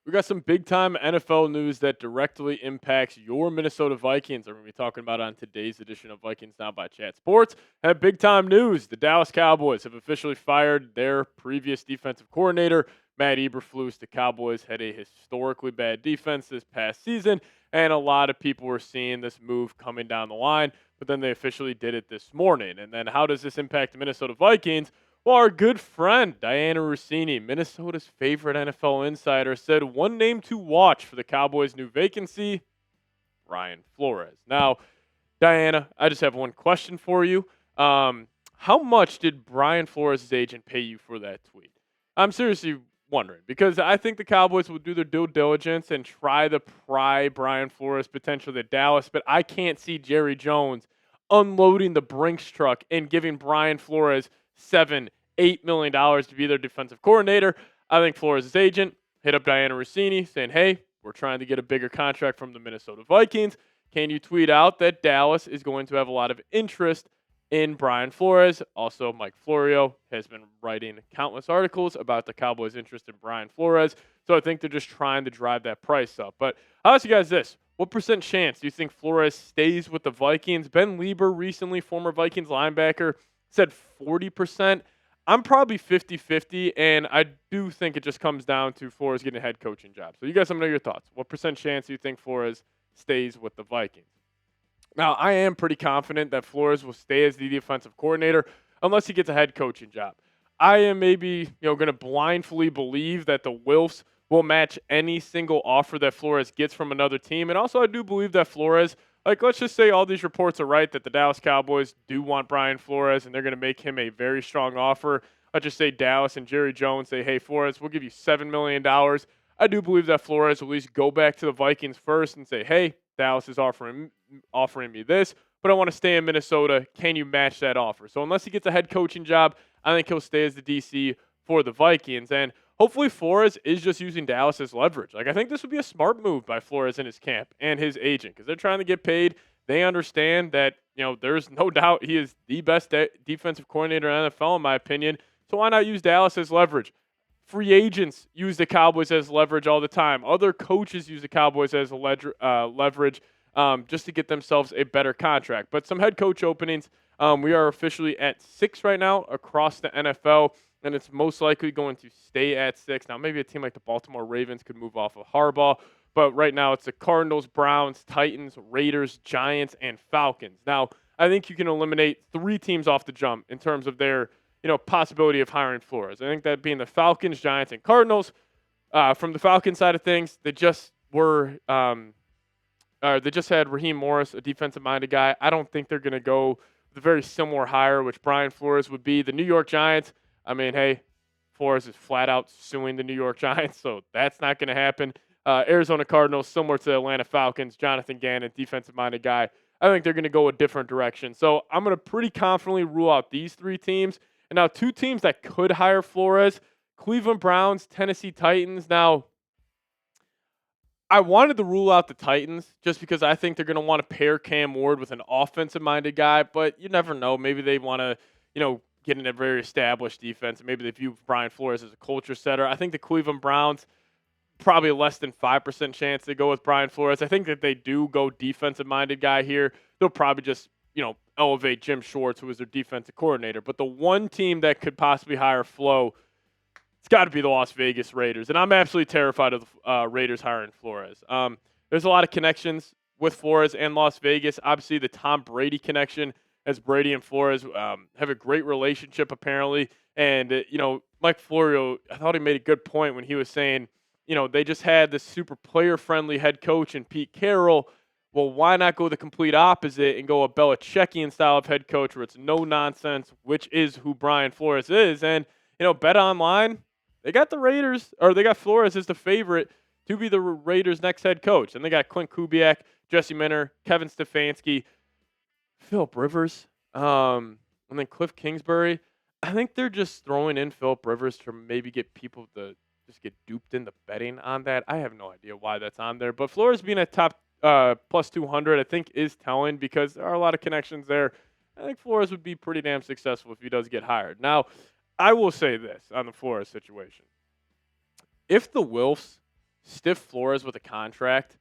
We got some big time NFL news that directly impacts your Minnesota Vikings. We're going to be talking about on today's edition of Vikings Now by Chat Sports. And big time news: the Dallas Cowboys have officially fired their previous defensive coordinator, Matt Eberflus. The Cowboys had a historically bad defense this past season, and a lot of people were seeing this move coming down the line. But then they officially did it this morning. And then how does this impact the Minnesota Vikings? Well, our good friend, Diana Rossini, Minnesota's favorite NFL insider, said one name to watch for the Cowboys' new vacancy, Brian Flores. Now, Diana, I just have one question for you. How much did Brian Flores' agent pay you for that tweet? I'm seriously wondering, because I think the Cowboys will do their due diligence and try to pry Brian Flores potentially to Dallas, but I can't see Jerry Jones unloading the Brinks truck and giving Brian Flores $7-8 million to be their defensive coordinator. I think Flores' agent hit up Diana Rossini saying, hey, we're trying to get a bigger contract from the Minnesota Vikings. Can you tweet out that Dallas is going to have a lot of interest in Brian Flores? Also, Mike Florio has been writing countless articles about the Cowboys' interest in Brian Flores. So I think they're just trying to drive that price up. But I'll ask you guys this. What percent chance do you think Flores stays with the Vikings? Ben Lieber recently, former Vikings linebacker, said 40%. I'm probably 50-50, and I do think it just comes down to Flores getting a head coaching job. So you guys let me know your thoughts. What percent chance do you think Flores stays with the Vikings? Now, I am pretty confident that Flores will stay as the defensive coordinator unless he gets a head coaching job. I am maybe going to blindly believe that the Wilfs will match any single offer that Flores gets from another team. And also, I do believe that Flores, let's just say all these reports are right, that the Dallas Cowboys do want Brian Flores and they're going to make him a very strong offer. Let's just say Dallas and Jerry Jones say, hey, Flores, we'll give you $7 million. I do believe that Flores will at least go back to the Vikings first and say, hey, Dallas is offering me this, but I want to stay in Minnesota. Can you match that offer? So unless he gets a head coaching job, I think he'll stay as the DC for the Vikings. And hopefully Flores is just using Dallas as leverage. I think this would be a smart move by Flores and his camp and his agent because they're trying to get paid. They understand that, there's no doubt he is the best defensive coordinator in the NFL, in my opinion. So why not use Dallas as leverage? Free agents use the Cowboys as leverage all the time. Other coaches use the Cowboys as leverage just to get themselves a better contract. But some head coach openings, we are officially at 6 right now across the NFL. And it's most likely going to stay at 6. Now, maybe a team like the Baltimore Ravens could move off of Harbaugh, but right now it's the Cardinals, Browns, Titans, Raiders, Giants, and Falcons. Now, I think you can eliminate 3 teams off the jump in terms of their, possibility of hiring Flores. I think that being the Falcons, Giants, and Cardinals. From the Falcons side of things, they just had Raheem Morris, a defensive-minded guy. I don't think they're going to go with a very similar hire, which Brian Flores would be. The New York Giants, hey, Flores is flat out suing the New York Giants, so that's not going to happen. Arizona Cardinals, similar to the Atlanta Falcons, Jonathan Gannon, defensive-minded guy. I think they're going to go a different direction. So I'm going to pretty confidently rule out these 3 teams. And now 2 teams that could hire Flores, Cleveland Browns, Tennessee Titans. Now, I wanted to rule out the Titans just because I think they're going to want to pair Cam Ward with an offensive-minded guy, but you never know. Maybe they want to, get in a very established defense, and maybe they view Brian Flores as a culture setter. I think the Cleveland Browns, probably a less than 5% chance they go with Brian Flores. I think that they do go defensive-minded guy here. They'll probably just, elevate Jim Schwartz, who was their defensive coordinator. But the one team that could possibly hire Flo, it's got to be the Las Vegas Raiders. And I'm absolutely terrified of the Raiders hiring Flores. There's a lot of connections with Flores and Las Vegas. Obviously, the Tom Brady connection, as Brady and Flores have a great relationship, apparently. And, Mike Florio, I thought he made a good point when he was saying, they just had this super player-friendly head coach in Pete Carroll. Well, why not go the complete opposite and go a Belichickian style of head coach where it's no nonsense, which is who Brian Flores is. And, Bet Online, they got the Raiders, or they got Flores as the favorite to be the Raiders' next head coach. And they got Clint Kubiak, Jesse Minter, Kevin Stefanski, Philip Rivers, and then Cliff Kingsbury. I think they're just throwing in Philip Rivers to maybe get people to just get duped into betting on that. I have no idea why that's on there. But Flores being a top plus 200, I think, is telling because there are a lot of connections there. I think Flores would be pretty damn successful if he does get hired. Now, I will say this on the Flores situation. If the Wilfs stiff Flores with a contract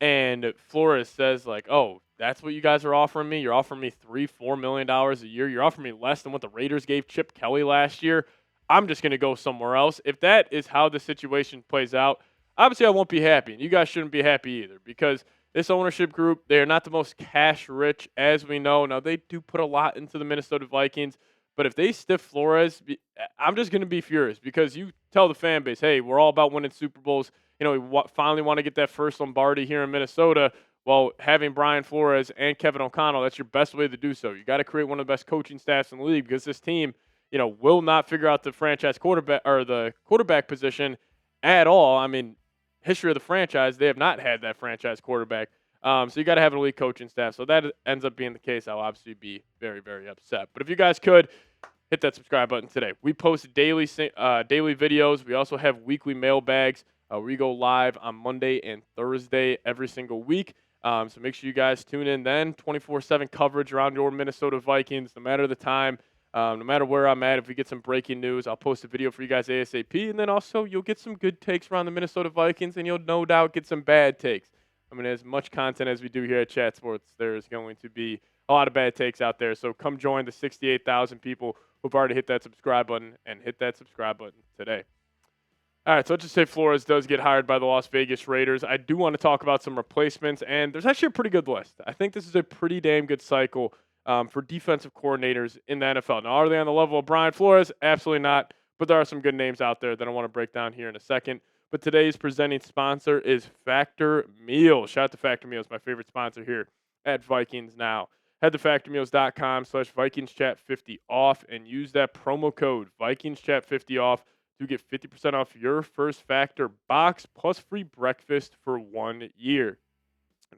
and Flores says like, "Oh, that's what you guys are offering me? You're offering me $3-4 million a year. You're offering me less than what the Raiders gave Chip Kelly last year. I'm just going to go somewhere else." If that is how the situation plays out, obviously I won't be happy, and you guys shouldn't be happy either because this ownership group, they are not the most cash rich, as we know. Now they do put a lot into the Minnesota Vikings, but if they stiff Flores, I'm just going to be furious because you tell the fan base, "Hey, we're all about winning Super Bowls. We finally want to get that first Lombardi here in Minnesota." Well, having Brian Flores and Kevin O'Connell, that's your best way to do so. You got to create one of the best coaching staffs in the league because this team, will not figure out the franchise quarterback or the quarterback position at all. I mean, history of the franchise, they have not had that franchise quarterback. So you got to have an elite coaching staff. So that ends up being the case. I'll obviously be very, very upset. But if you guys could, hit that subscribe button today. We post daily videos. We also have weekly mailbags. We go live on Monday and Thursday every single week. So make sure you guys tune in then. 24/7 coverage around your Minnesota Vikings, no matter the time, no matter where I'm at. If we get some breaking news, I'll post a video for you guys ASAP. And then also you'll get some good takes around the Minnesota Vikings, and you'll no doubt get some bad takes. I mean, as much content as we do here at Chat Sports, there's going to be a lot of bad takes out there. So come join the 68,000 people who've already hit that subscribe button, and hit that subscribe button today. All right, so let's just say Flores does get hired by the Las Vegas Raiders. I do want to talk about some replacements, and there's actually a pretty good list. I think this is a pretty damn good cycle for defensive coordinators in the NFL. Now, are they on the level of Brian Flores? Absolutely not, but there are some good names out there that I want to break down here in a second. But today's presenting sponsor is Factor Meals. Shout out to Factor Meals, my favorite sponsor here at Vikings Now. Head to factormeals.com/VikingsChat50 off and use that promo code VikingsChat50 off to get 50% off your first Factor box plus free breakfast for 1 year.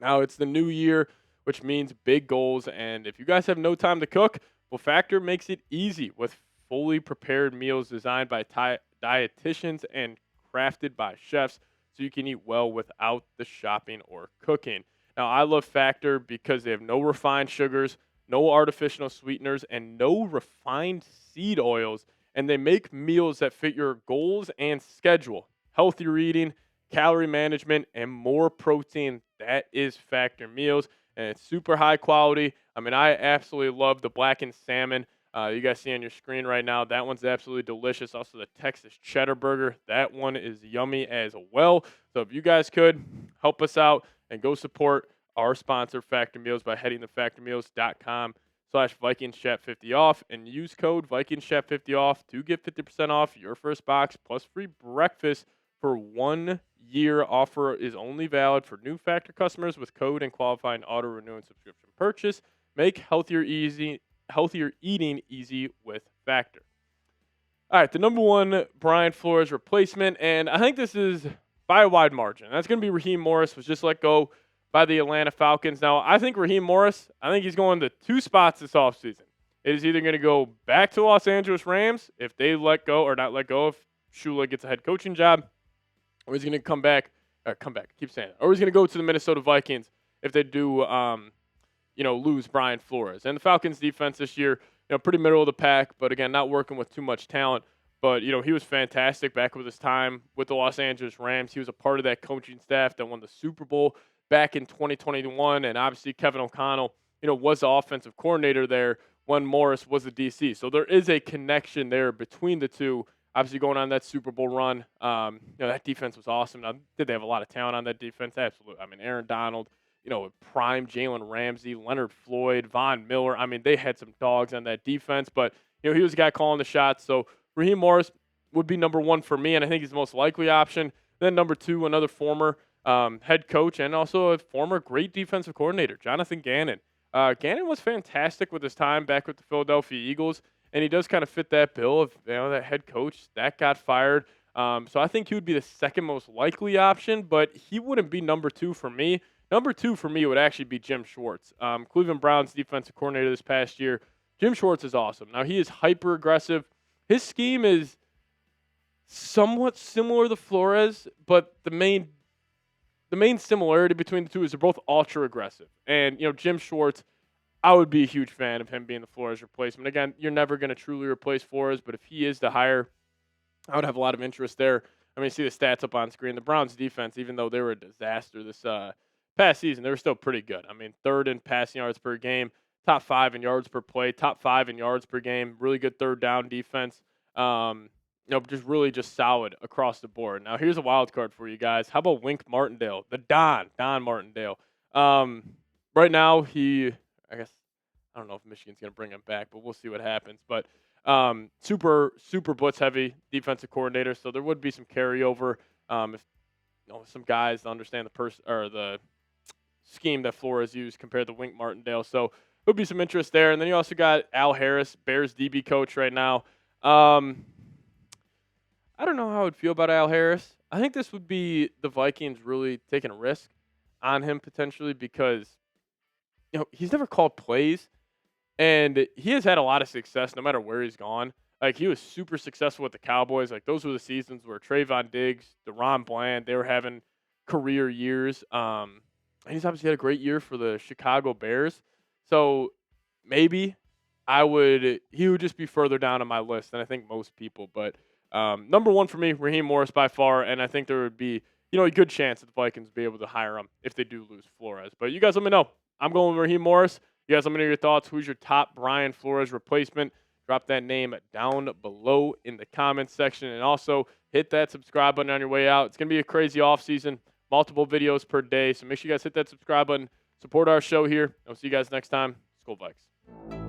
Now it's the new year, which means big goals. And if you guys have no time to cook, well, Factor makes it easy with fully prepared meals designed by dietitians and crafted by chefs so you can eat well without the shopping or cooking. Now, I love Factor because they have no refined sugars, no artificial sweeteners, and no refined seed oils. And they make meals that fit your goals and schedule. Healthier eating, calorie management, and more protein. That is Factor Meals. And it's super high quality. I mean, I absolutely love the blackened salmon. You guys see on your screen right now, that one's absolutely delicious. Also, the Texas Cheddar Burger, that one is yummy as well. So if you guys could help us out and go support our sponsor, Factor Meals, by heading to factormeals.com/VikingsChat50 off and use code VikingsChat50 off to get 50% off your first box plus free breakfast for 1 year. Offer is only valid for new Factor customers with code and qualifying auto renewing subscription purchase. Make healthier eating easy with Factor. All right, the number one Brian Flores replacement, and I think this is by a wide margin. That's going to be Raheem Morris, was just let go by the Atlanta Falcons. Now, I think Raheem Morris, he's going to two spots this offseason. It is either going to go back to Los Angeles Rams if they let go, or not let go if Shula gets a head coaching job, or he's going to come back, keep saying it, or he's going to go to the Minnesota Vikings if they do lose Brian Flores. And the Falcons defense this year, pretty middle of the pack, but again, not working with too much talent. But, he was fantastic back with his time with the Los Angeles Rams. He was a part of that coaching staff that won the Super Bowl back in 2021. And obviously Kevin O'Connell, was the offensive coordinator there when Morris was the DC. So there is a connection there between the two. Obviously going on that Super Bowl run, that defense was awesome. Now, did they have a lot of talent on that defense? Absolutely. Aaron Donald, prime Jalen Ramsey, Leonard Floyd, Von Miller. They had some dogs on that defense, but, he was the guy calling the shots. So Raheem Morris would be number one for me, and I think he's the most likely option. Then number two, another former head coach and also a former great defensive coordinator, Jonathan Gannon. Gannon was fantastic with his time back with the Philadelphia Eagles, and he does kind of fit that bill of that head coach that got fired. So I think he would be the second most likely option, but he wouldn't be number two for me. Number two for me would actually be Jim Schwartz, Cleveland Browns defensive coordinator this past year. Jim Schwartz is awesome. Now, he is hyper aggressive. His scheme is somewhat similar to Flores, but the main similarity between the two is they're both ultra aggressive. And Jim Schwartz, I would be a huge fan of him being the Flores replacement. Again, you're never going to truly replace Flores, but if he is the hire, I would have a lot of interest there. I mean, see the stats up on screen. The Browns defense, even though they were a disaster this past season, they were still pretty good. I mean, third in passing yards per game, top 5 in yards per play, top 5 in yards per game. Really good third down defense. Just solid across the board. Now, here's a wild card for you guys. How about Wink Martindale, the Don Martindale? Right now, I guess, I don't know if Michigan's going to bring him back, but we'll see what happens. But super blitz heavy defensive coordinator, so there would be some carryover if some guys understand the scheme that Flores used compared to Wink Martindale. So there would be some interest there. And then you also got Al Harris, Bears DB coach right now. I don't know how I would feel about Al Harris. I think this would be the Vikings really taking a risk on him potentially because he's never called plays. And he has had a lot of success no matter where he's gone. Like, he was super successful with the Cowboys. Like, those were the seasons where Trayvon Diggs, DeRon Bland, they were having career years. And he's obviously had a great year for the Chicago Bears. So maybe he would just be further down on my list than I think most people. But number one for me, Raheem Morris by far. And I think there would be, a good chance that the Vikings would be able to hire him if they do lose Flores. But you guys let me know. I'm going with Raheem Morris. You guys, let me know your thoughts. Who's your top Brian Flores replacement? Drop that name down below in the comments section. And also, hit that subscribe button on your way out. It's going to be a crazy offseason, multiple videos per day. So make sure you guys hit that subscribe button. Support our show here. I'll see you guys next time. Skol Vikes.